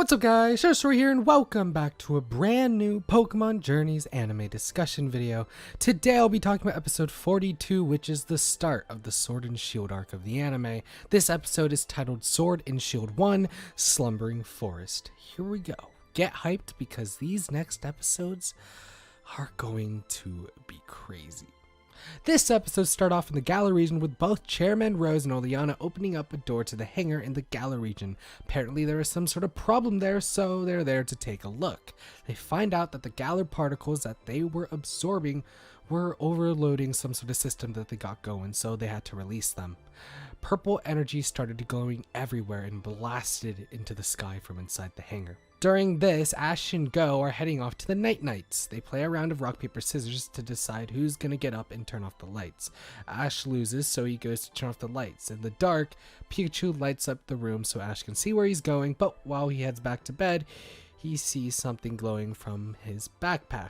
What's up guys, ShinyHunterDestroyer here and welcome back to a brand new Pokemon Journeys anime discussion video. Today I'll be talking about episode 42, which is the start of the Sword and Shield arc of the anime. This episode is titled Sword and Shield 1, Slumbering Forest. Here we go. Get hyped because these next episodes are going to be crazy. This episode starts off in the Galar region with both Chairman Rose and Oleana opening up a door to the hangar in the Galar region. Apparently there is some sort of problem there, so they're there to take a look. They find out that the Galar particles that they were absorbing were overloading some sort of system that they got going, so they had to release them. Purple energy started glowing everywhere and blasted into the sky from inside the hangar. During this, Ash and Go are heading off to the Night Knights. They play a round of rock, paper, scissors to decide who's gonna get up and turn off the lights. Ash loses, so he goes to turn off the lights. In the dark, Pikachu lights up the room so Ash can see where he's going, but while he heads back to bed, he sees something glowing from his backpack.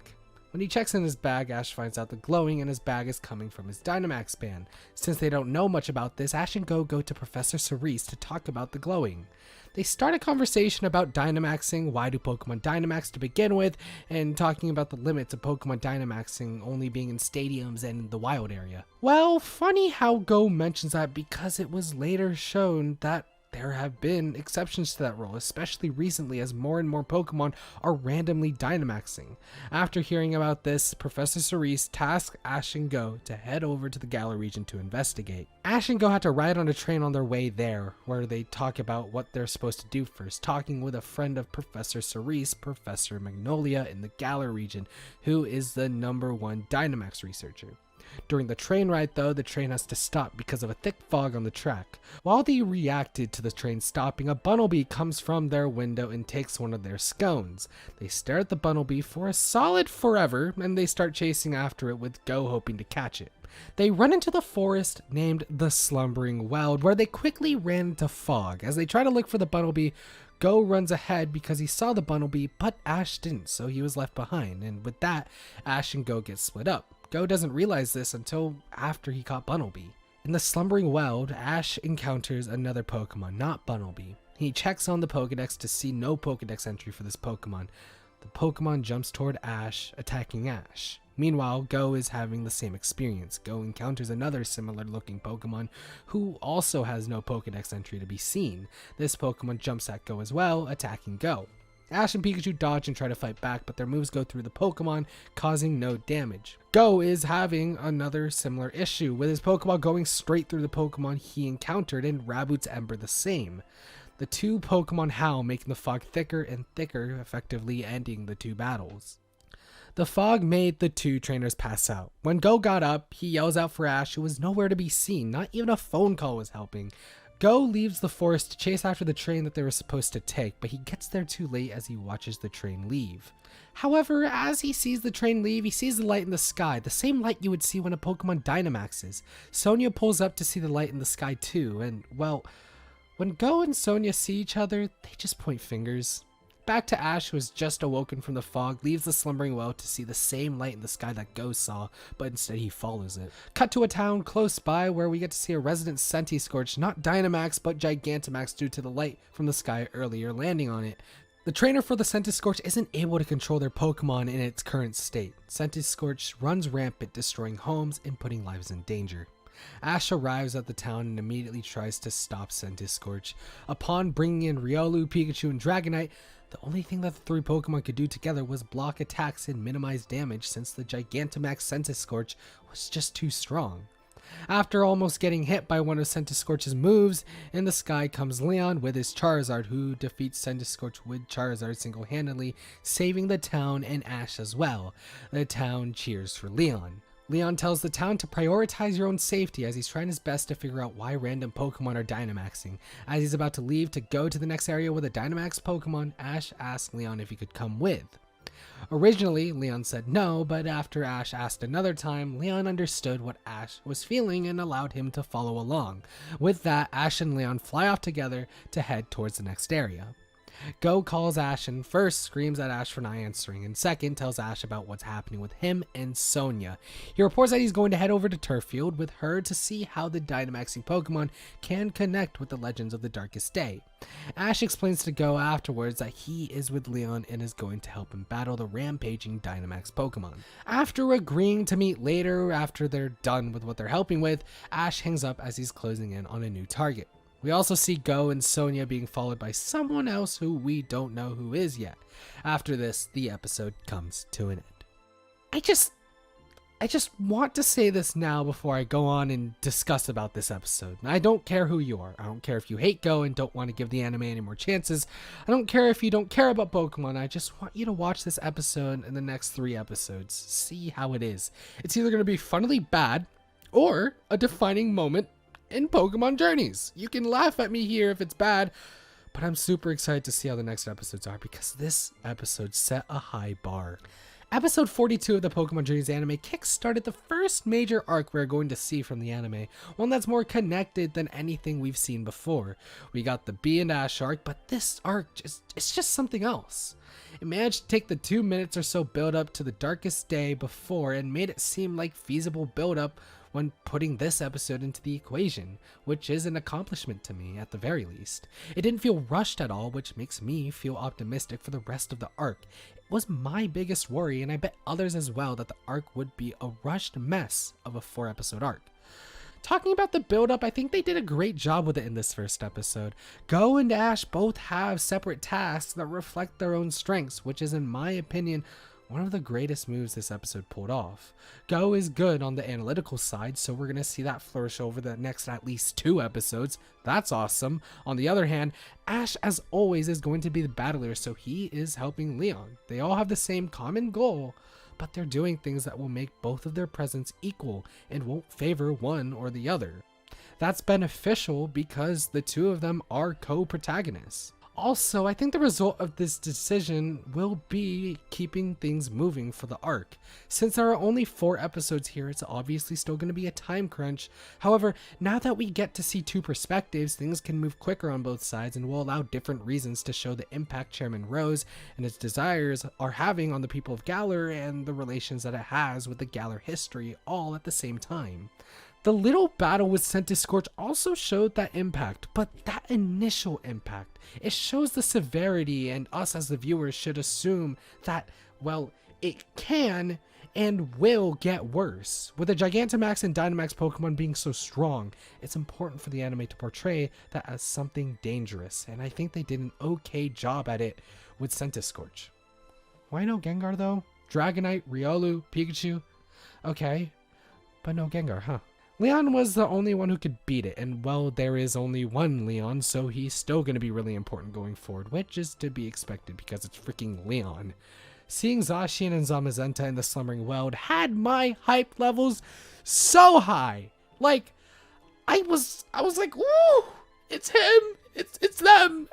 When he checks in his bag, Ash finds out the glowing in his bag is coming from his Dynamax band. Since they don't know much about this, Ash and Go to Professor Cerise to talk about the glowing. They start a conversation about Dynamaxing, why do Pokemon Dynamax to begin with, and talking about the limits of Pokemon Dynamaxing only being in stadiums and the wild area. Well, funny how Go mentions that because it was later shown that there have been exceptions to that rule, especially recently as more and more Pokemon are randomly Dynamaxing. After hearing about this, Professor Cerise tasks Ash and Go to head over to the Galar region to investigate. Ash and Go had to ride on a train on their way there, where they talk about what they're supposed to do first, talking with a friend of Professor Cerise, Professor Magnolia in the Galar region, who is the #1 Dynamax researcher. During the train ride though, the train has to stop because of a thick fog on the track. While they reacted to the train stopping, a Bunnelby comes from their window and takes one of their scones. They stare at the Bunnelby for a solid forever, and they start chasing after it with Go hoping to catch it. They run into the forest named the Slumbering Wild, where they quickly ran into fog. As they try to look for the Bunnelby, Go runs ahead because he saw the Bunnelby, but Ash didn't, so he was left behind, and with that, Ash and Go get split up. Go doesn't realize this until after he caught Bunnelby. In the Slumbering Wild, Ash encounters another Pokemon, not Bunnelby. He checks on the Pokedex to see no Pokedex entry for this Pokemon. The Pokemon jumps toward Ash, attacking Ash. Meanwhile, Go is having the same experience. Go encounters another similar looking Pokemon who also has no Pokedex entry to be seen. This Pokemon jumps at Go as well, attacking Go. Ash and Pikachu dodge and try to fight back, but their moves go through the Pokemon, causing no damage. Go is having another similar issue, with his Pokeball going straight through the Pokemon he encountered, and Raboot's Ember the same. The two Pokemon howl, making the fog thicker and thicker, effectively ending the two battles. The fog made the two trainers pass out. When Go got up, he yells out for Ash, who was nowhere to be seen. Not even a phone call was helping. Go leaves the forest to chase after the train that they were supposed to take, but he gets there too late as he watches the train leave. However, as he sees the train leave, he sees the light in the sky, the same light you would see when a Pokemon Dynamaxes. Sonia pulls up to see the light in the sky too, and well, when Go and Sonia see each other, they just point fingers. Back to Ash, who has just awoken from the fog, leaves the Slumbering Well to see the same light in the sky that Go saw, but instead he follows it. Cut to a town close by where we get to see a resident Centiskorch, not Dynamax but Gigantamax due to the light from the sky earlier landing on it. The trainer for the Centiskorch isn't able to control their Pokemon in its current state. Centiskorch runs rampant, destroying homes and putting lives in danger. Ash arrives at the town and immediately tries to stop Centiskorch. Upon bringing in Riolu, Pikachu, and Dragonite, the only thing that the three Pokemon could do together was block attacks and minimize damage since the Gigantamax Centiskorch was just too strong. After almost getting hit by one of Centiskorch's moves, in the sky comes Leon with his Charizard, who defeats Centiskorch with Charizard single-handedly, saving the town and Ash as well. The town cheers for Leon. Leon tells the town to prioritize your own safety as he's trying his best to figure out why random Pokemon are Dynamaxing. As he's about to leave to go to the next area with a Dynamax Pokemon, Ash asks Leon if he could come with. Originally, Leon said no, but after Ash asked another time, Leon understood what Ash was feeling and allowed him to follow along. With that, Ash and Leon fly off together to head towards the next area. Go calls Ash and first screams at Ash for not answering, and second tells Ash about what's happening with him and Sonia. He reports that he's going to head over to Turffield with her to see how the Dynamaxing Pokemon can connect with the legends of the Darkest Day. Ash explains to Go afterwards that he is with Leon and is going to help him battle the rampaging Dynamax Pokemon. After agreeing to meet later after they're done with what they're helping with, Ash hangs up as he's closing in on a new target. We also see Go and Sonia being followed by someone else who we don't know who is yet. After this, the episode comes to an end. I just want to say this now before I go on and discuss about this episode. I don't care who you are. I don't care if you hate Go and don't want to give the anime any more chances. I don't care if you don't care about Pokemon. I just want you to watch this episode and the next 3 episodes. See how it is. It's either going to be funnily bad or a defining moment in Pokemon Journeys. You can laugh at me here if it's bad, but I'm super excited to see how the next episodes are because this episode set a high bar. Episode 42 of the Pokemon Journeys anime kick-started the first major arc we're going to see from the anime, one that's more connected than anything we've seen before. We got the Bee and Ash arc, but this arc, it's just something else. It managed to take the 2 minutes or so build up to the Darkest Day before and made it seem like feasible build up when putting this episode into the equation, which is an accomplishment to me at the very least. It didn't feel rushed at all, which makes me feel optimistic for the rest of the arc. It was my biggest worry, and I bet others as well, that the arc would be a rushed mess of a 4-episode arc. Talking about the build-up, I think they did a great job with it in this first episode. Go and Ash both have separate tasks that reflect their own strengths, which is, in my opinion, one of the greatest moves this episode pulled off. Go is good on the analytical side, so we're going to see that flourish over the next at least 2 episodes. That's awesome. On the other hand, Ash, as always, is going to be the battler, so he is helping Leon. They all have the same common goal, but they're doing things that will make both of their presence equal and won't favor one or the other. That's beneficial because the 2 of them are co-protagonists. Also, I think the result of this decision will be keeping things moving for the arc. Since there are only 4 episodes here, it's obviously still going to be a time crunch. However, now that we get to see 2 perspectives, things can move quicker on both sides and will allow different reasons to show the impact Chairman Rose and his desires are having on the people of Galar and the relations that it has with the Galar history all at the same time. The little battle with Scorch also showed that impact, but that initial impact, it shows the severity, and us as the viewers should assume that, well, it can and will get worse. With the Gigantamax and Dynamax Pokemon being so strong, it's important for the anime to portray that as something dangerous, and I think they did an okay job at it with Scorch. Why no Gengar though? Dragonite, Riolu, Pikachu? Okay, but no Gengar, huh? Leon was the only one who could beat it, and well, there is only one Leon, so he's still going to be really important going forward, which is to be expected because it's freaking Leon. Seeing Zacian and Zamazenta in the Slumbering World had my hype levels so high. Like, I was like, woo, it's him, it's them.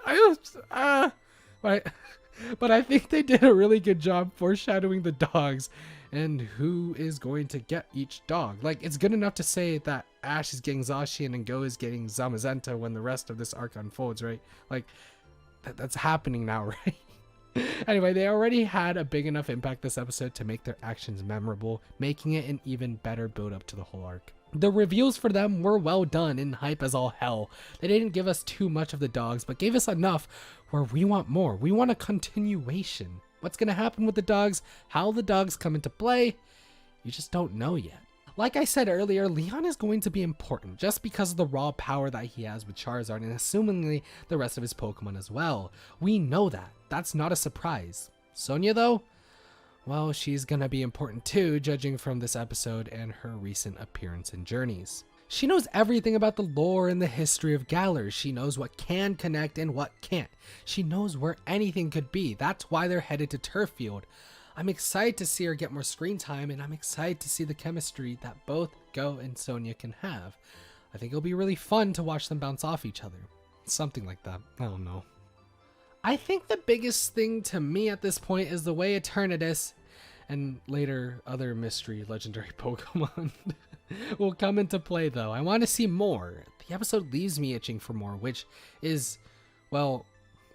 But I think they did a really good job foreshadowing the dogs and who is going to get each dog. Like, it's good enough to say that Ash is getting Zacian and Go is getting Zamazenta when the rest of this arc unfolds, right? Like, that's happening now, right? Anyway, they already had a big enough impact this episode to make their actions memorable, making it an even better build up to the whole arc. The reveals for them were well done and hype as all hell. They didn't give us too much of the dogs, but gave us enough where we want more. We want a continuation. What's going to happen with the dogs, how the dogs come into play, you just don't know yet. Like I said earlier, Leon is going to be important just because of the raw power that he has with Charizard and assumingly the rest of his Pokemon as well. We know that. That's not a surprise. Sonia though? Well, she's gonna be important too, judging from this episode and her recent appearance in Journeys. She knows everything about the lore and the history of Galar. She knows what can connect and what can't. She knows where anything could be. That's why they're headed to Turffield. I'm excited to see her get more screen time, and I'm excited to see the chemistry that both Go and Sonia can have. I think it'll be really fun to watch them bounce off each other. Something like that. I don't know. I think the biggest thing to me at this point is the way Eternatus and later other mystery legendary Pokemon will come into play though. I want to see more. The episode leaves me itching for more, which is, well,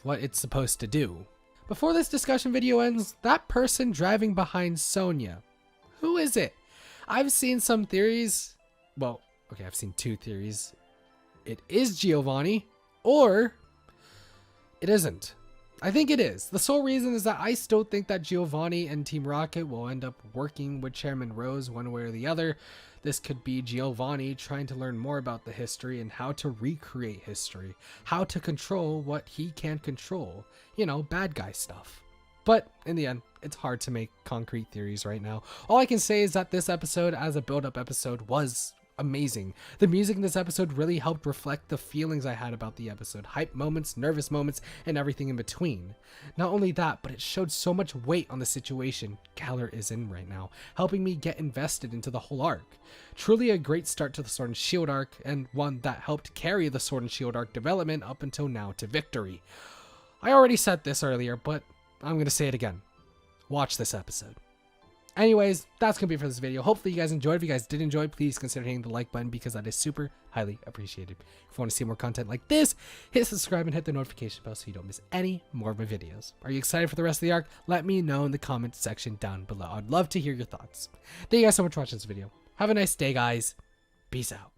what it's supposed to do. Before this discussion video ends, that person driving behind Sonya, who is it? I've seen some theories. Well, okay, I've seen two theories. It is Giovanni, or it isn't. I think it is. The sole reason is that I still think that Giovanni and Team Rocket will end up working with Chairman Rose one way or the other. This could be Giovanni trying to learn more about the history and how to recreate history, how to control what he can't control, you know, bad guy stuff. But in the end, it's hard to make concrete theories right now. All I can say is that this episode, as a build-up episode, was amazing. The music in this episode really helped reflect the feelings I had about the episode. Hype moments, nervous moments, and everything in between. Not only that, but it showed so much weight on the situation Galler is in right now, helping me get invested into the whole arc. Truly a great start to the Sword and Shield arc, and one that helped carry the Sword and Shield arc development up until now to victory. I already said this earlier, but I'm going to say it again. Watch this episode. Anyways, that's going to be it for this video. Hopefully you guys enjoyed. If you guys did enjoy, please consider hitting the like button because that is super highly appreciated. If you want to see more content like this, hit subscribe and hit the notification bell so you don't miss any more of my videos. Are you excited for the rest of the arc? Let me know in the comment section down below. I'd love to hear your thoughts. Thank you guys so much for watching this video. Have a nice day, guys. Peace out.